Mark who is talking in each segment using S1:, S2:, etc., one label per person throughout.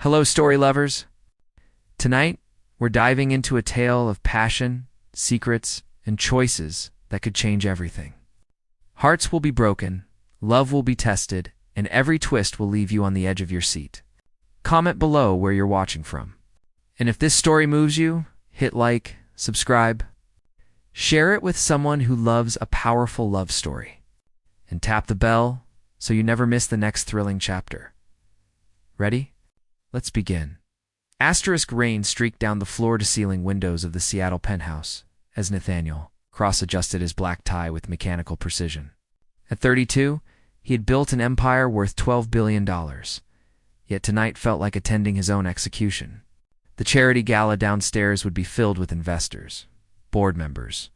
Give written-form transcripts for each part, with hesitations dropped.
S1: Hello, story lovers. Tonight, we're diving into a tale of passion, secrets, and choices that could change everything. Hearts will be broken, love will be tested, and every twist will leave you on the edge of your seat. Comment below where you're watching from. And if this story moves you, hit like, subscribe, share it with someone who loves a powerful love story, and tap the bell so you never miss the next thrilling chapter. Ready? Let's begin. Asterisk rain streaked down the floor-to-ceiling windows of the Seattle penthouse as Nathaniel Cross adjusted his black tie with mechanical precision. At 32, he had built an empire worth $12 billion, yet tonight felt like attending his own execution. The charity gala downstairs would be filled with investors, board members,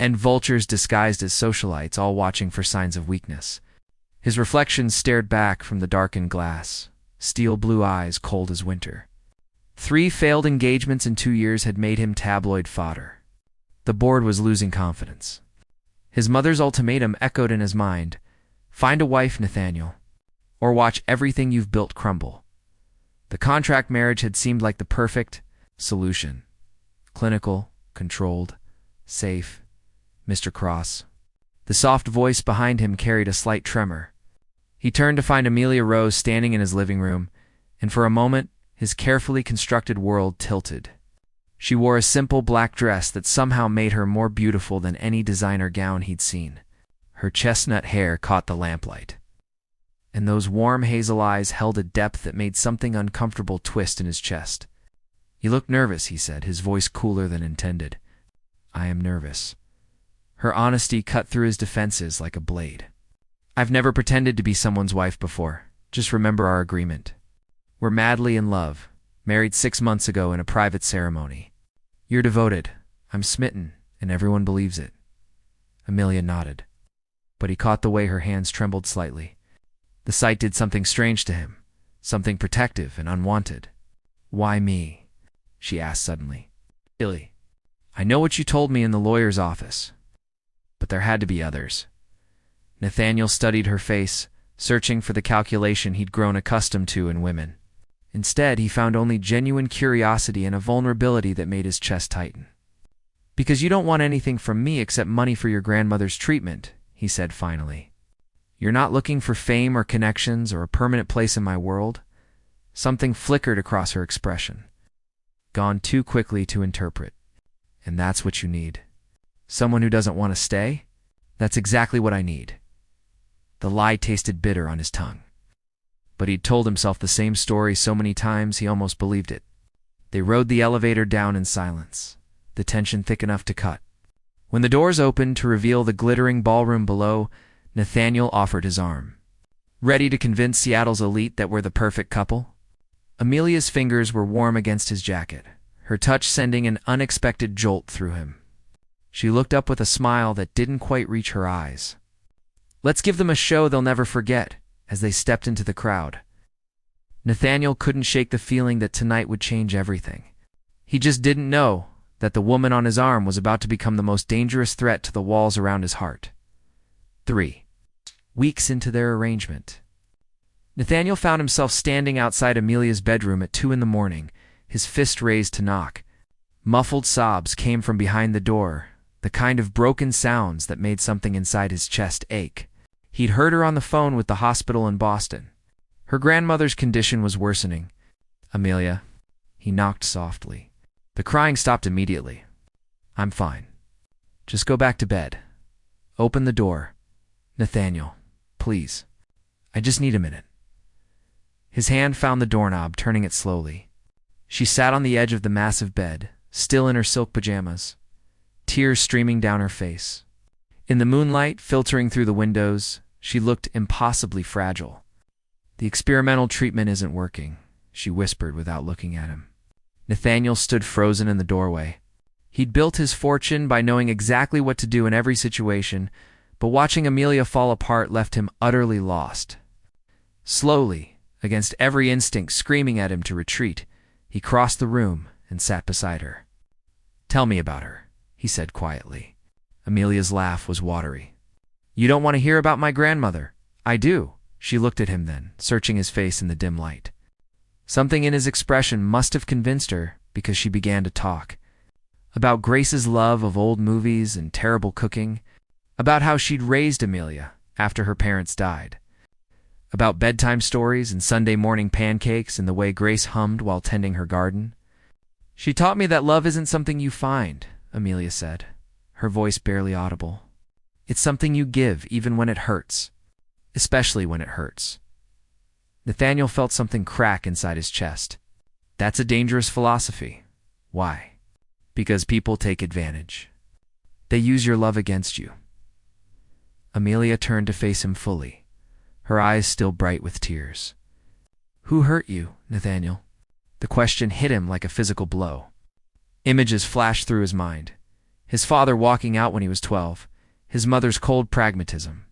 S1: and vultures disguised as socialites, all watching for signs of weakness. His reflection stared back from the darkened glass, steel blue eyes cold as winter. 3 failed engagements in 2 years had made him tabloid fodder. The board was losing confidence. His mother's ultimatum echoed in his mind: find a wife, Nathaniel, or watch everything you've built crumble. The contract marriage had seemed like the perfect solution. Clinical, controlled, safe. Mr. Cross. The soft voice behind him carried a slight tremor. He turned to find Amelia Rose standing in his living room, and for a moment, his carefully constructed world tilted. She wore a simple black dress that somehow made her more beautiful than any designer gown he'd seen. Her chestnut hair caught the lamplight, and those warm hazel eyes held a depth that made something uncomfortable twist in his chest. "You look nervous," he said, his voice cooler than intended. "I am nervous." Her honesty cut through his defenses like a blade. "I've never pretended to be someone's wife before. Just remember our agreement. We're madly in love, married 6 months ago in a private ceremony. You're devoted. I'm smitten, and everyone believes it." Amelia nodded, but he caught the way her hands trembled slightly. The sight did something strange to him, something protective and unwanted. "Why me?" she asked suddenly. "Illy. I know what you told me in the lawyer's office, but there had to be others." Nathaniel studied her face, searching for the calculation he'd grown accustomed to in women. Instead, he found only genuine curiosity and a vulnerability that made his chest tighten. "Because you don't want anything from me except money for your grandmother's treatment," he said finally. "You're not looking for fame or connections or a permanent place in my world?" Something flickered across her expression, gone too quickly to interpret. "And that's what you need? Someone who doesn't want to stay? That's exactly what I need." The lie tasted bitter on his tongue, but he'd told himself the same story so many times he almost believed it. They rode the elevator down in silence, the tension thick enough to cut. When the doors opened to reveal the glittering ballroom below, Nathaniel offered his arm. Ready to convince Seattle's elite that we're the perfect couple? Amelia's fingers were warm against his jacket, her touch sending an unexpected jolt through him. She looked up with a smile that didn't quite reach her eyes. "Let's give them a show they'll never forget," as they stepped into the crowd. Nathaniel couldn't shake the feeling that tonight would change everything. He just didn't know that the woman on his arm was about to become the most dangerous threat to the walls around his heart. 3 weeks into their arrangement, Nathaniel found himself standing outside Amelia's bedroom at 2 a.m, his fist raised to knock. Muffled sobs came from behind the door, the kind of broken sounds that made something inside his chest ache. He'd heard her on the phone with the hospital in Boston. Her grandmother's condition was worsening. "Amelia," he knocked softly. The crying stopped immediately. "I'm fine. Just go back to bed. Open the door. Nathaniel, please. I just need a minute." His hand found the doorknob, turning it slowly. She sat on the edge of the massive bed, still in her silk pajamas, tears streaming down her face. In the moonlight filtering through the windows, she looked impossibly fragile. "The experimental treatment isn't working," she whispered without looking at him. Nathaniel stood frozen in the doorway. He'd built his fortune by knowing exactly what to do in every situation, but watching Amelia fall apart left him utterly lost. Slowly, against every instinct screaming at him to retreat, he crossed the room and sat beside her. "Tell me about her," he said quietly. Amelia's laugh was watery. "You don't want to hear about my grandmother?" "I do." She looked at him then, searching his face in the dim light. Something in his expression must have convinced her, because she began to talk. About Grace's love of old movies and terrible cooking, about how she'd raised Amelia after her parents died, about bedtime stories and Sunday morning pancakes and the way Grace hummed while tending her garden. "She taught me that love isn't something you find," Amelia said, her voice barely audible. "It's something you give even when it hurts, especially when it hurts." Nathaniel felt something crack inside his chest. That's a dangerous philosophy. Why? Because people take advantage. They use your love against you. Amelia turned to face him fully, her eyes still bright with tears. "Who hurt you, Nathaniel?" The question hit him like a physical blow. Images flashed through his mind. His father walking out when he was 12, his mother's cold pragmatism.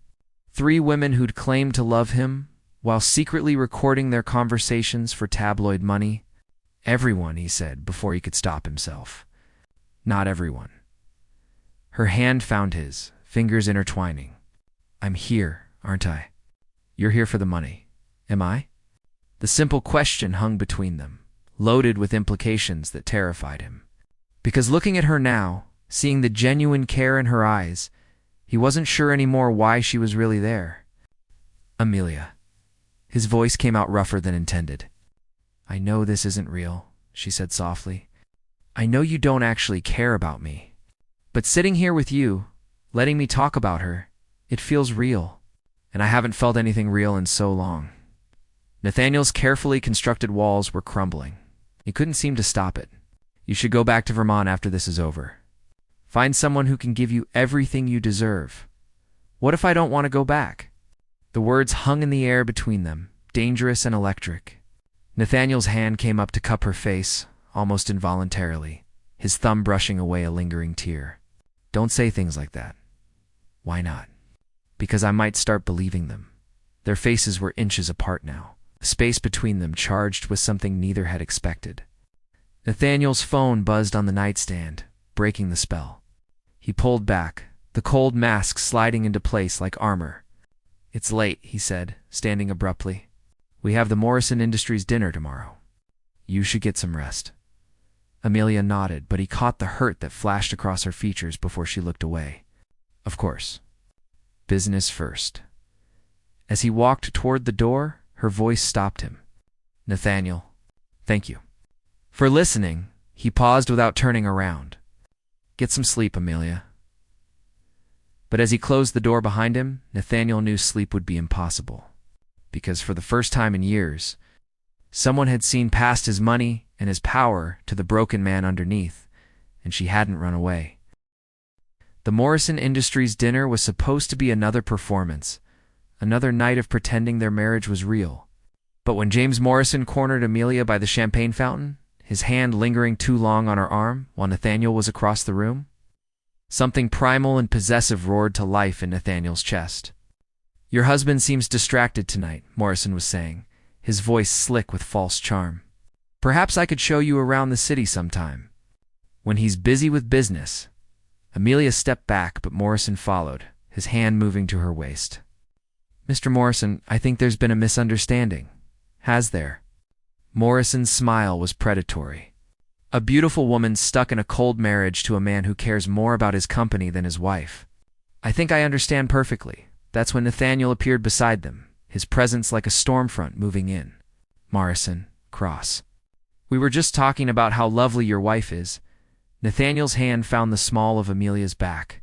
S1: 3 women who'd claimed to love him while secretly recording their conversations for tabloid money. "Everyone," he said before he could stop himself. "Not everyone." Her hand found his, fingers intertwining. "I'm here, aren't I? You're here for the money. Am I?" The simple question hung between them, loaded with implications that terrified him. Because looking at her now, seeing the genuine care in her eyes, he wasn't sure anymore why she was really there. "Amelia." His voice came out rougher than intended. "I know this isn't real," she said softly. "I know you don't actually care about me. But sitting here with you, letting me talk about her, it feels real. And I haven't felt anything real in so long." Nathaniel's carefully constructed walls were crumbling. He couldn't seem to stop it. "You should go back to Vermont after this is over. Find someone who can give you everything you deserve." "What if I don't want to go back?" The words hung in the air between them, dangerous and electric. Nathaniel's hand came up to cup her face, almost involuntarily, his thumb brushing away a lingering tear. "Don't say things like that." "Why not?" "Because I might start believing them." Their faces were inches apart now, the space between them charged with something neither had expected. Nathaniel's phone buzzed on the nightstand, breaking the spell. He pulled back, the cold mask sliding into place like armor. "It's late," he said, standing abruptly. "We have the Morrison Industries dinner tomorrow. You should get some rest." Amelia nodded, but he caught the hurt that flashed across her features before she looked away. "Of course. Business first." As he walked toward the door, her voice stopped him. "Nathaniel, thank you." For listening, he paused without turning around. "Get some sleep, Amelia." But as he closed the door behind him, Nathaniel knew sleep would be impossible. Because for the first time in years, someone had seen past his money and his power to the broken man underneath, and she hadn't run away. The Morrison Industries dinner was supposed to be another performance, another night of pretending their marriage was real. But when James Morrison cornered Amelia by the champagne fountain, his hand lingering too long on her arm while Nathaniel was across the room, something primal and possessive roared to life in Nathaniel's chest. "Your husband seems distracted tonight," Morrison was saying, his voice slick with false charm. "Perhaps I could show you around the city sometime. When he's busy with business." Amelia stepped back, but Morrison followed, his hand moving to her waist. "Mr. Morrison, I think there's been a misunderstanding." "Has there?" Morrison's smile was predatory. A beautiful woman stuck in a cold marriage to a man who cares more about his company than his wife. "I think I understand perfectly." That's when Nathaniel appeared beside them, his presence like a storm front moving in. "Morrison, Cross. We were just talking about how lovely your wife is." Nathaniel's hand found the small of Amelia's back,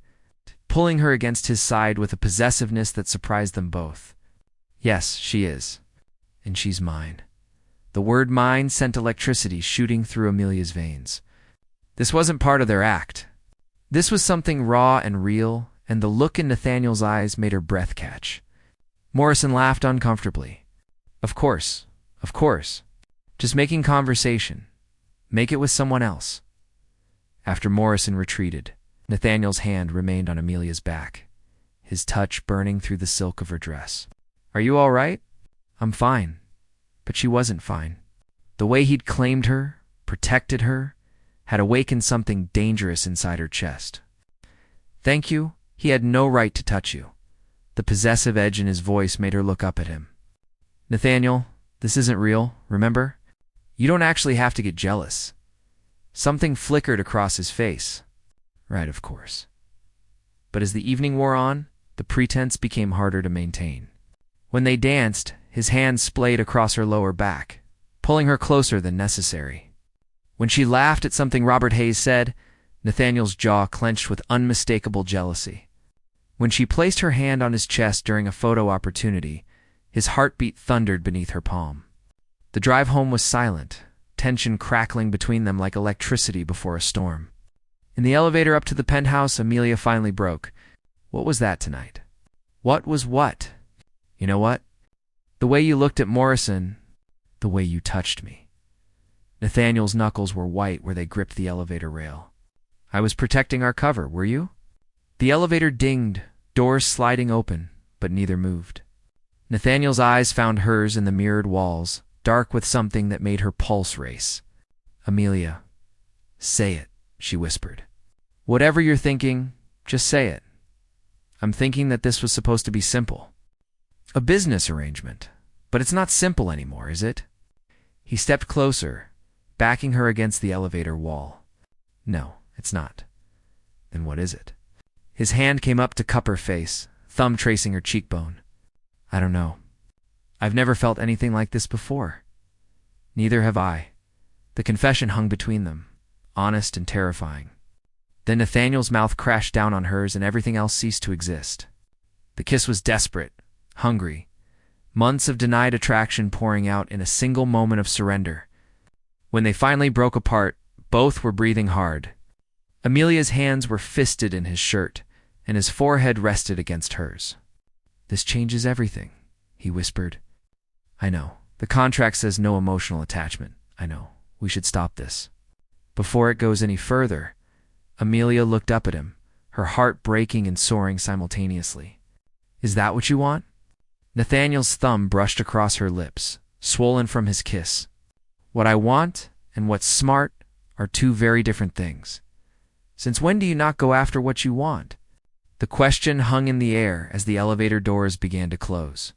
S1: pulling her against his side with a possessiveness that surprised them both. "Yes, she is. And she's mine." The word mine sent electricity shooting through Amelia's veins. This wasn't part of their act. This was something raw and real, and the look in Nathaniel's eyes made her breath catch. Morrison laughed uncomfortably. Of course. Just making conversation. Make it with someone else." After Morrison retreated, Nathaniel's hand remained on Amelia's back, his touch burning through the silk of her dress. "Are you all right?" "I'm fine." But she wasn't fine. The way he'd claimed her, protected her, had awakened something dangerous inside her chest. "Thank you. He had no right to touch you." The possessive edge in his voice made her look up at him. "Nathaniel, this isn't real, remember? You don't actually have to get jealous. Something flickered across his face. Right, of course. But as the evening wore on, the pretense became harder to maintain. When they danced, his hands splayed across her lower back, pulling her closer than necessary. When she laughed at something Robert Hayes said, Nathaniel's jaw clenched with unmistakable jealousy. When she placed her hand on his chest during a photo opportunity, his heartbeat thundered beneath her palm. The drive home was silent, tension crackling between them like electricity before a storm. In the elevator up to the penthouse, Amelia finally broke. What was that tonight? What was what? You know what? The way you looked at Morrison, the way you touched me. Nathaniel's knuckles were white where they gripped the elevator rail. I was protecting our cover, were you? The elevator dinged, doors sliding open, but neither moved. Nathaniel's eyes found hers in the mirrored walls, dark with something that made her pulse race. Amelia, say it, she whispered. Whatever you're thinking, just say it. I'm thinking that this was supposed to be simple. A business arrangement. But it's not simple anymore, is it? He stepped closer, backing her against the elevator wall. No, it's not. Then what is it? His hand came up to cup her face, thumb tracing her cheekbone. I don't know. I've never felt anything like this before. Neither have I. The confession hung between them, honest and terrifying. Then Nathaniel's mouth crashed down on hers and everything else ceased to exist. The kiss was desperate, hungry, months of denied attraction pouring out in a single moment of surrender. When they finally broke apart, both were breathing hard. Amelia's hands were fisted in his shirt, and his forehead rested against hers. This changes everything, he whispered. I know. The contract says no emotional attachment. I know. We should stop this. Before it goes any further, Amelia looked up at him, her heart breaking and soaring simultaneously. Is that what you want? Nathaniel's thumb brushed across her lips, swollen from his kiss. What I want and what's smart are two very different things. Since when do you not go after what you want? The question hung in the air as the elevator doors began to close.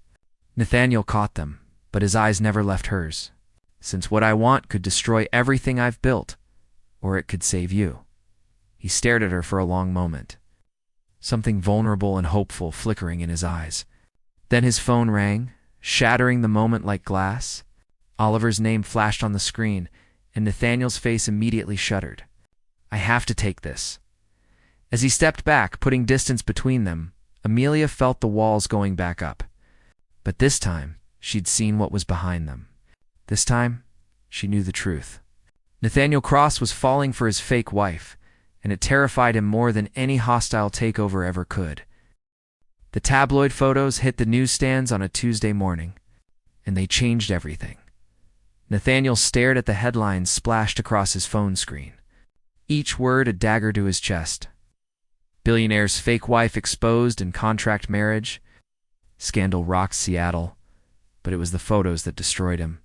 S1: Nathaniel caught them, but his eyes never left hers. Since what I want could destroy everything I've built, or it could save you. He stared at her for a long moment, something vulnerable and hopeful flickering in his eyes. Then his phone rang, shattering the moment like glass. Oliver's name flashed on the screen, and Nathaniel's face immediately shuddered. I have to take this. As he stepped back, putting distance between them, Amelia felt the walls going back up. But this time, she'd seen what was behind them. This time, she knew the truth. Nathaniel Cross was falling for his fake wife, and it terrified him more than any hostile takeover ever could. The tabloid photos hit the newsstands on a Tuesday morning, and they changed everything. Nathaniel stared at the headlines splashed across his phone screen, each word a dagger to his chest. Billionaire's fake wife exposed in contract marriage. Scandal rocks Seattle, but it was the photos that destroyed him.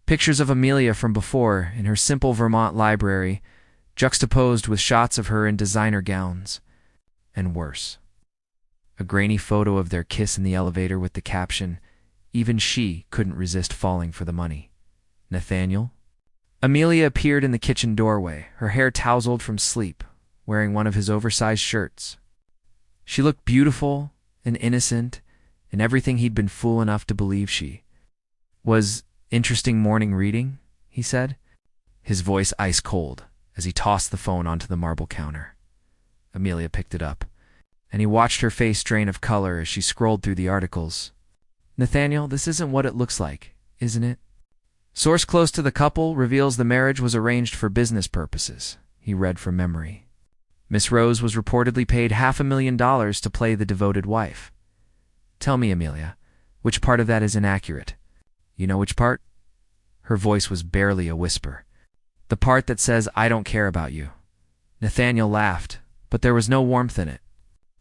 S1: Pictures of Amelia from before in her simple Vermont library, juxtaposed with shots of her in designer gowns. And worse, a grainy photo of their kiss in the elevator with the caption, even she couldn't resist falling for the money. Nathaniel? Amelia appeared in the kitchen doorway, her hair tousled from sleep, wearing one of his oversized shirts. She looked beautiful and innocent, and everything he'd been fool enough to believe she was. Interesting morning reading, he said, his voice ice cold as he tossed the phone onto the marble counter. Amelia picked it up, and he watched her face drain of color as she scrolled through the articles. Nathaniel, this isn't what it looks like, isn't it? Source close to the couple reveals the marriage was arranged for business purposes, he read from memory. Miss Rose was reportedly paid $500,000 to play the devoted wife. Tell me, Amelia, which part of that is inaccurate? You know which part? Her voice was barely a whisper. The part that says, I don't care about you. Nathaniel laughed, but there was no warmth in it.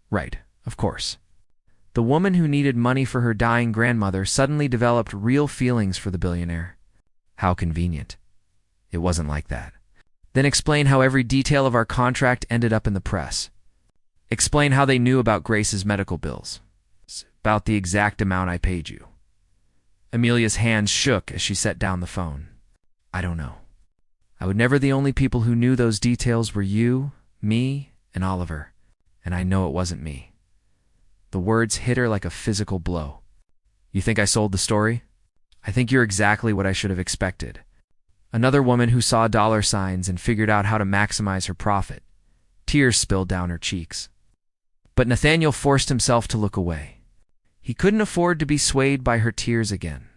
S1: Right, of course. The woman who needed money for her dying grandmother suddenly developed real feelings for the billionaire. How convenient. It wasn't like that. Then explain how every detail of our contract ended up in the press. Explain how they knew about Grace's medical bills. About the exact amount I paid you. Amelia's hands shook as she set down the phone. I don't know. I would never. The only people who knew those details were you, me, and Oliver, and I know it wasn't me. The words hit her like a physical blow. You think I sold the story? I think you're exactly what I should have expected. Another woman who saw dollar signs and figured out how to maximize her profit. Tears spilled down her cheeks. But Nathaniel forced himself to look away. He couldn't afford to be swayed by her tears again.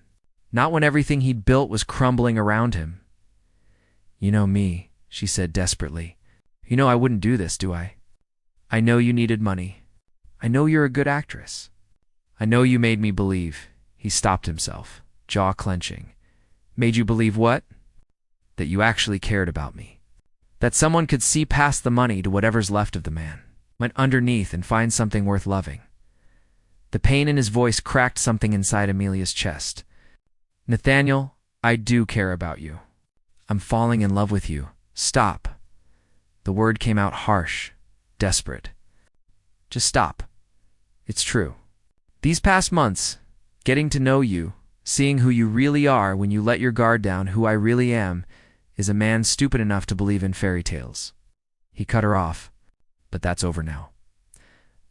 S1: Not when everything he'd built was crumbling around him. You know me, she said desperately. You know I wouldn't do this, do I? I know you needed money. I know you're a good actress. I know you made me believe. He stopped himself, jaw clenching. Made you believe what? That you actually cared about me. That someone could see past the money to whatever's left of the man, went underneath and find something worth loving. The pain in his voice cracked something inside Amelia's chest. Nathaniel, I do care about you. I'm falling in love with you. Stop. The word came out harsh, desperate. Just stop. It's true. These past months, getting to know you, seeing who you really are when you let your guard down, who I really am, is a man stupid enough to believe in fairy tales. He cut her off, but that's over now.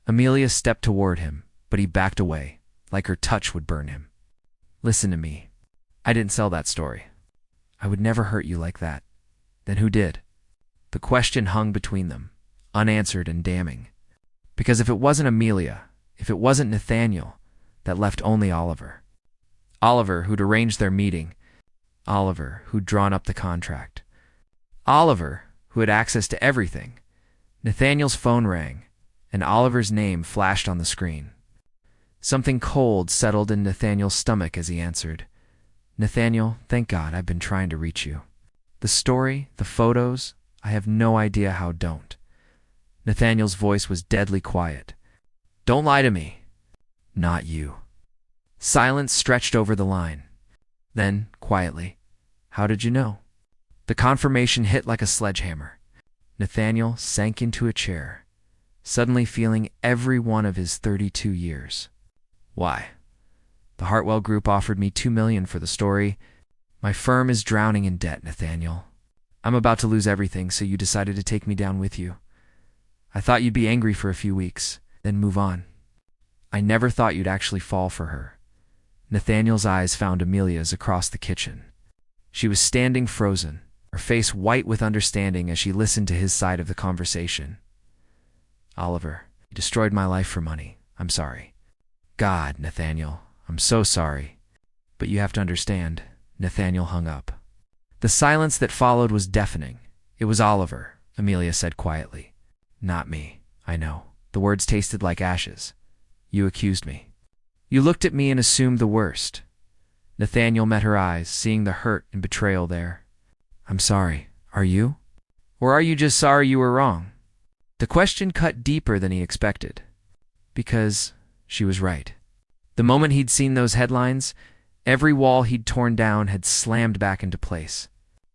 S1: Amelia stepped toward him, but he backed away, like her touch would burn him. Listen to me. I didn't sell that story. I would never hurt you like that. Then who did? The question hung between them, unanswered and damning. Because if it wasn't Amelia, if it wasn't Nathaniel, that left only Oliver. Oliver, who'd arranged their meeting. Oliver, who'd drawn up the contract. Oliver, who had access to everything. Nathaniel's phone rang, and Oliver's name flashed on the screen. Something cold settled in Nathaniel's stomach as he answered. Nathaniel, thank God I've been trying to reach you. The story, the photos, I have no idea how don't. Nathaniel's voice was deadly quiet. Don't lie to me. Not you. Silence stretched over the line. Then, quietly, how did you know? The confirmation hit like a sledgehammer. Nathaniel sank into a chair, suddenly feeling every one of his 32 years. Why? The Hartwell Group offered me $2 million for the story. My firm is drowning in debt, Nathaniel. I'm about to lose everything, so you decided to take me down with you. I thought you'd be angry for a few weeks, then move on. I never thought you'd actually fall for her. Nathaniel's eyes found Amelia's across the kitchen. She was standing frozen, her face white with understanding as she listened to his side of the conversation. Oliver, you destroyed my life for money. I'm sorry. God, Nathaniel, I'm so sorry. But you have to understand. Nathaniel hung up. The silence that followed was deafening. It was Oliver, Amelia said quietly. Not me, I know. The words tasted like ashes. You accused me. You looked at me and assumed the worst. Nathaniel met her eyes, seeing the hurt and betrayal there. I'm sorry. Are you? Or are you just sorry you were wrong? The question cut deeper than he expected. Because she was right. The moment he'd seen those headlines, every wall he'd torn down had slammed back into place.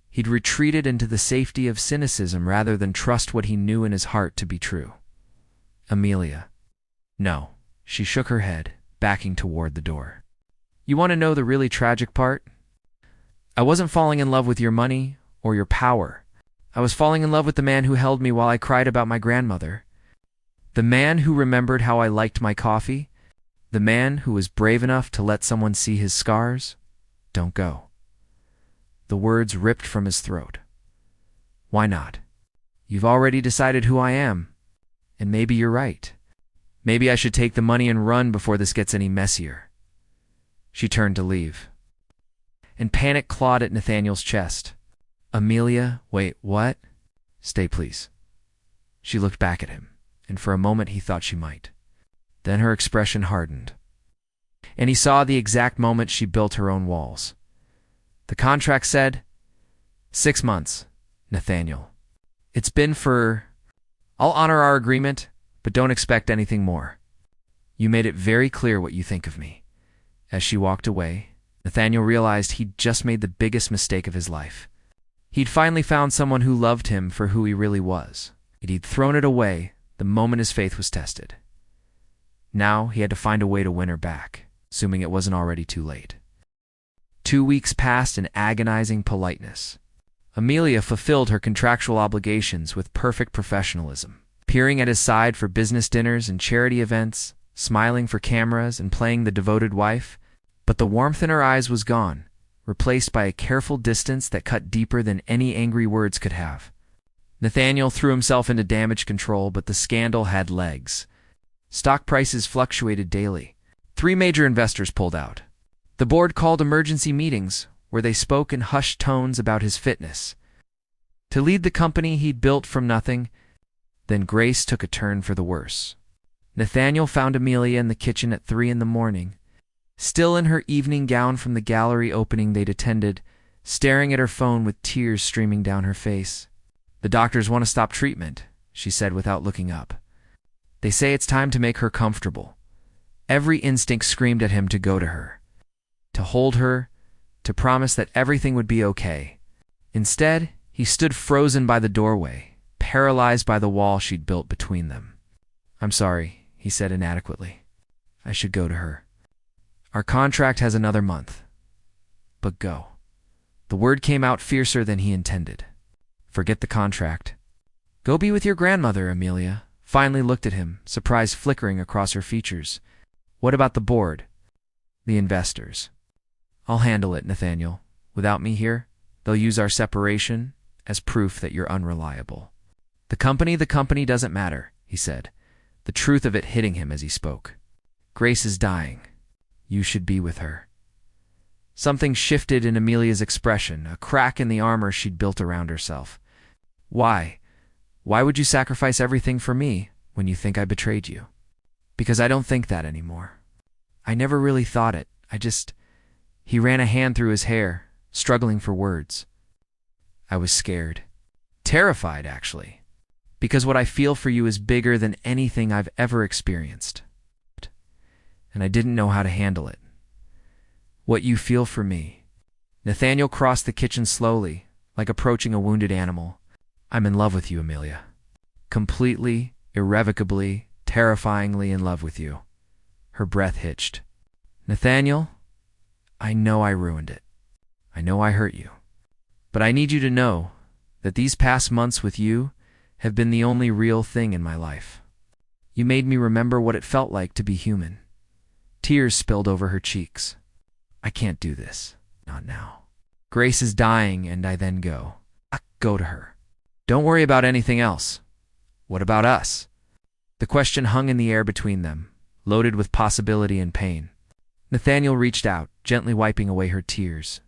S1: He'd retreated into the safety of cynicism rather than trust what he knew in his heart to be true. Amelia. No. She shook her head, backing toward the door. You want to know the really tragic part? I wasn't falling in love with your money or your power. I was falling in love with the man who held me while I cried about my grandmother. The man who remembered how I liked my coffee. The man who was brave enough to let someone see his scars. Don't go. The words ripped from his throat. Why not? You've already decided who I am. And maybe you're right. Maybe I should take the money and run before this gets any messier. She turned to leave. And panic clawed at Nathaniel's chest. Amelia, wait, what? Stay, please. She looked back at him, and for a moment he thought she might. Then her expression hardened. And he saw the exact moment she built her own walls. The contract said, 6 months, Nathaniel. It's been for... I'll honor our agreement, but don't expect anything more. You made it very clear what you think of me. As she walked away, Nathaniel realized he'd just made the biggest mistake of his life. He'd finally found someone who loved him for who he really was, and he'd thrown it away the moment his faith was tested. Now he had to find a way to win her back, assuming it wasn't already too late. 2 weeks passed in agonizing politeness. Amelia fulfilled her contractual obligations with perfect professionalism, appearing at his side for business dinners and charity events, smiling for cameras and playing the devoted wife. But the warmth in her eyes was gone, replaced by a careful distance that cut deeper than any angry words could have. Nathaniel threw himself into damage control, but the scandal had legs. Stock prices fluctuated daily. 3 major investors pulled out. The board called emergency meetings, where they spoke in hushed tones about his fitness to lead the company he'd built from nothing. Then Grace took a turn for the worse. Nathaniel found Amelia in the kitchen at 3 in the morning, still in her evening gown from the gallery opening they'd attended, staring at her phone with tears streaming down her face. "The doctors want to stop treatment," she said without looking up. "They say it's time to make her comfortable." Every instinct screamed at him to go to her, to hold her, to promise that everything would be okay. Instead, he stood frozen by the doorway, paralyzed by the wall she'd built between them. "I'm sorry," he said inadequately. "I should go to her. Our contract has another month. But go." The word came out fiercer than he intended. "Forget the contract. Go be with your grandmother." Amelia finally looked at him, surprise flickering across her features. "What about the board? The investors?" "I'll handle it, Nathaniel. Without me here, they'll use our separation as proof that you're unreliable." The company doesn't matter," he said, the truth of it hitting him as he spoke. "Grace is dying. You should be with her." Something shifted in Amelia's expression, a crack in the armor she'd built around herself. "Why? Why would you sacrifice everything for me when you think I betrayed you?" "Because I don't think that anymore. I never really thought it. He ran a hand through his hair, struggling for words. "I was scared. Terrified, actually. Because what I feel for you is bigger than anything I've ever experienced. And I didn't know how to handle it. What you feel for me." Nathaniel crossed the kitchen slowly, like approaching a wounded animal. "I'm in love with you, Amelia. Completely, irrevocably, terrifyingly in love with you." Her breath hitched. "Nathaniel, I know I ruined it. I know I hurt you. But I need you to know that these past months with you have been the only real thing in my life. You made me remember what it felt like to be human." Tears spilled over her cheeks. "I can't do this. Not now. Grace is dying, and I then go. Go to her. Don't worry about anything else. What about us?" The question hung in the air between them, loaded with possibility and pain. Nathaniel reached out, gently wiping away her tears.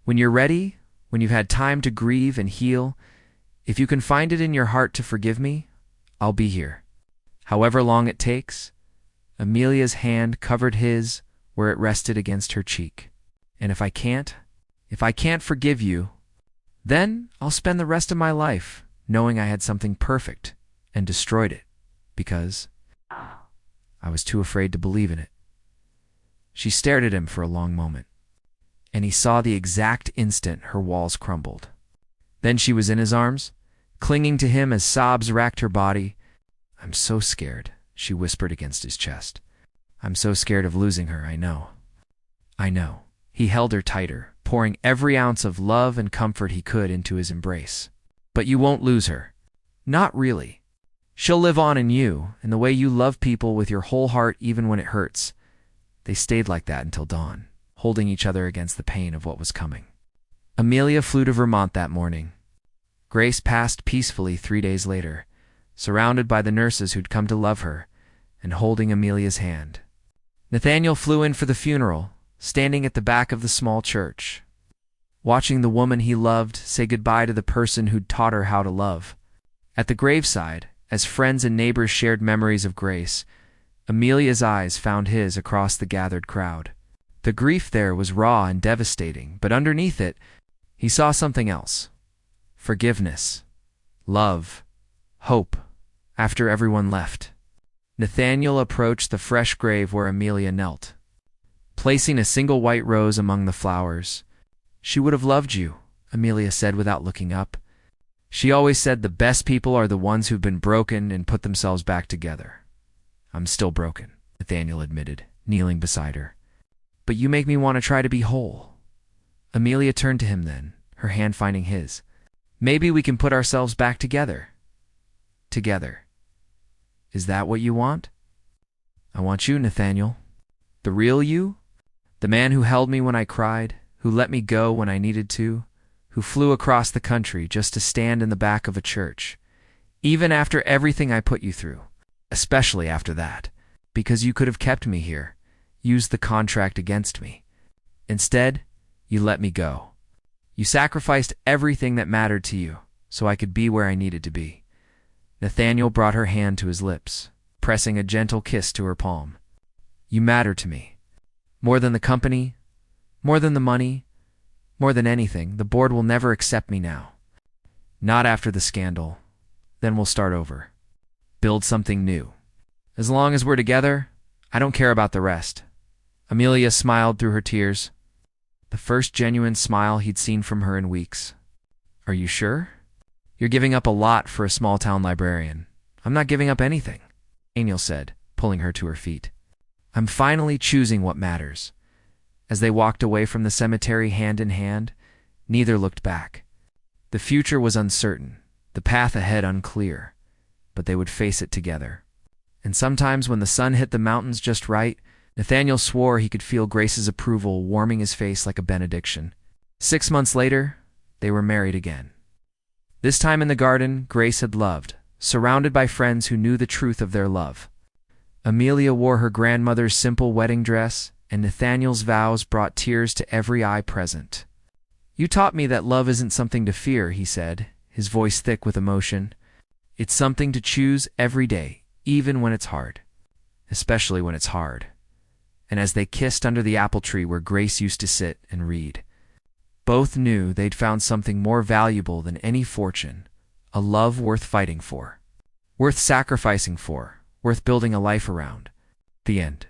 S1: "When you're ready, when you've had time to grieve and heal, if you can find it in your heart to forgive me, I'll be here. However long it takes." Amelia's hand covered his where it rested against her cheek. "And if I can't forgive you, then I'll spend the rest of my life knowing I had something perfect and destroyed it because I was too afraid to believe in it." She stared at him for a long moment, and he saw the exact instant her walls crumbled. Then she was in his arms, clinging to him as sobs racked her body. "I'm so scared," she whispered against his chest. "I'm so scared of losing her, I know." "I know." He held her tighter, pouring every ounce of love and comfort he could into his embrace. "But you won't lose her. Not really. She'll live on in you, in the way you love people with your whole heart even when it hurts." They stayed like that until dawn, holding each other against the pain of what was coming. Amelia flew to Vermont that morning. Grace passed peacefully 3 days later, surrounded by the nurses who'd come to love her, and holding Amelia's hand. Nathaniel flew in for the funeral, standing at the back of the small church, watching the woman he loved say goodbye to the person who'd taught her how to love. At the graveside, as friends and neighbors shared memories of Grace, Amelia's eyes found his across the gathered crowd. The grief there was raw and devastating, but underneath it, he saw something else. Forgiveness, love, hope, after everyone left. Nathaniel approached the fresh grave where Amelia knelt, placing a single white rose among the flowers. "She would have loved you," Amelia said without looking up. "She always said the best people are the ones who've been broken and put themselves back together." "I'm still broken," Nathaniel admitted, kneeling beside her. "But you make me want to try to be whole." Amelia turned to him then, her hand finding his. Maybe we can put ourselves back together. Together. Is that what you want? I want you, Nathaniel. The real you? The man who held me when I cried, who let me go when I needed to, who flew across the country just to stand in the back of a church, even after everything I put you through, especially after that, because you could have kept me here, used the contract against me. Instead, you let me go. You sacrificed everything that mattered to you so I could be where I needed to be. Nathaniel brought her hand to his lips, pressing a gentle kiss to her palm. You matter to me. More than the company, more than the money, more than anything. The board will never accept me now. Not after the scandal. Then we'll start over. Build something new. As long as we're together, I don't care about the rest. Amelia smiled through her tears, the first genuine smile he'd seen from her in weeks. Are you sure? You're giving up a lot for a small-town librarian. I'm not giving up anything, Nathaniel said, pulling her to her feet. I'm finally choosing what matters. As they walked away from the cemetery hand in hand, neither looked back. The future was uncertain, the path ahead unclear, but they would face it together. And sometimes when the sun hit the mountains just right, Nathaniel swore he could feel Grace's approval warming his face like a benediction. 6 months later, they were married again. This time in the garden, Grace had loved, surrounded by friends who knew the truth of their love. Amelia wore her grandmother's simple wedding dress, and Nathaniel's vows brought tears to every eye present. You taught me that love isn't something to fear, he said, his voice thick with emotion. It's something to choose every day, even when it's hard. Especially when it's hard. And as they kissed under the apple tree where Grace used to sit and read, both knew they'd found something more valuable than any fortune, a love worth fighting for, worth sacrificing for, worth building a life around. The end.